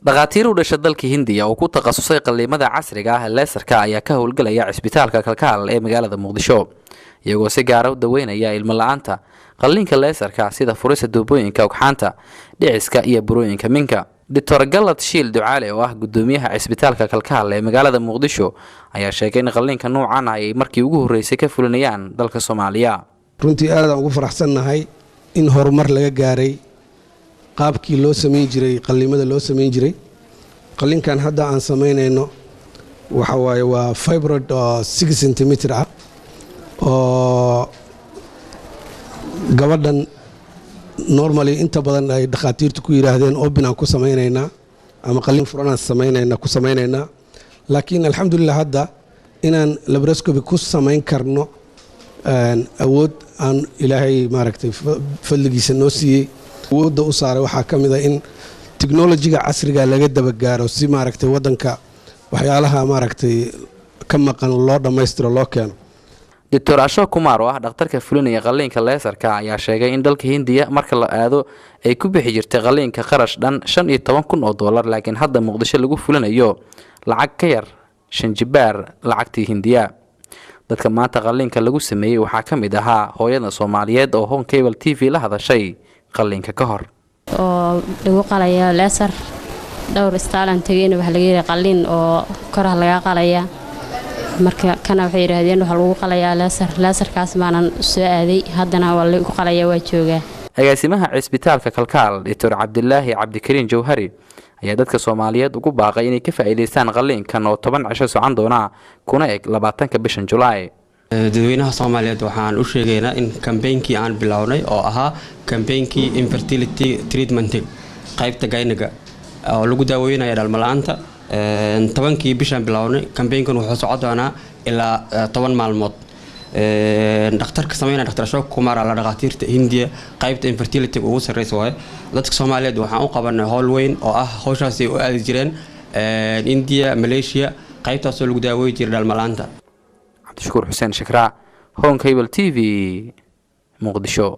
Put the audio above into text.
dhaqaatiir u dhashay dalka Hindiya oo ku takhasusay qalliimada casriga ah leesarka ayaa ka howlgalaya cisbitaalka Kalkaal ee magaalada Muqdisho iyagoo si gaar ah u daweynaya ilmo la'aanta qalliinka leesarka sida furista duubooyinka ugxaanta dhiciska iyo burooyinka minka. Dr. Galad Shiil Ducaale oo ah gudoomiyaha cisbitaalka Kalkaal ee magaalada Muqdisho ayaa sheegay in qalliinka noocan ah ay markii ugu horeysay ka fulinayaan dalka Soomaaliya. runtii aad aan ugu faraxsanahay in horumar laga gaaray qaabkii loo sameyn jiray qalliimada loo sameyn jiray. qalliinkan hadda aan sameynayno waxa waaye waa fibroid 6 cm ah oo gabadhan normally inta badan ay dhaqaatiirtu ku yiraahdeen open aan ku sameynaynaa ama qalliin furan aan sameynayna laakiin alxamdulillah hadda inaan laparoscopy ku sameyn karno awood aan ilaahay maaragtay fadligiisa noo siiyey awoodda u saaray waxaa ka mid ah in technology-ga casriga laga daba gaaro si maaragtay waddanka waxyaalaha maaragtay ka maqan loo dhammaystiro loo keeno. Dr. Ashok Kumar oo ah dhakhtarka fulinaya qalliinka leesarka ayaa sheegay in dalka Hindiya marka la aado ay ku bixi jirtay qalliinka qarash dhan $15,000 laakiin hadda Muqdisho lagu fulinayo lacag ka yar 5 jibaar lacagtii Hindiya. dadka maanta qalliinka lagu sameeyay waxaa ka mid ahaa hooyada Soomaaliyeed oo Home Cable TV la hadashay qalliinka ka hor oo lagu qalaya leesar dhowr istaalan tagayna waxa laga yiri qalliin oo koraha laga qalaya marka kana waxay yiraahdeen waxa lagu qalayaa leesarkaas maanan soo aaday haddana waa lagu qalaya waa joogaa. agaasimaha cisbitaalka Kalkaal Dr. Cabdillaahi Cabdikariin Jawhari ayaa dadka Soomaaliyeed ugu baaqay inay ka faa'iideystaan qalliinkan oo 10 cisho socon doona kuna eg 20 bishan July. dadweynaha Soomaaliyeed waxaan u sheegaynaa in campaign-kii aan bilownay oo ahaa campaign-kii infertility treatment qaybta gaynaga oo lagu daaweynayo dhalmo la'aanta 10kii bishan bilownay campaign-kan wuxuu socon doonaa ilaa 10 maalmood. dhakhtarka sameynaya Dr. Ashok Kumar la dhaqaatiirta Hindiya qaybta infertility ugu sarreeyay way dadka Soomaaliyeed waxaan u qabanay hawl weyn oo ah hawshaas ay u aadi jireen India Malaysia qaybtaas oo lagu daaweeyay jiray dhalmo la'aanta. Cabdishakuur Xuseen Shakraa Home Cable TV Muqdisho.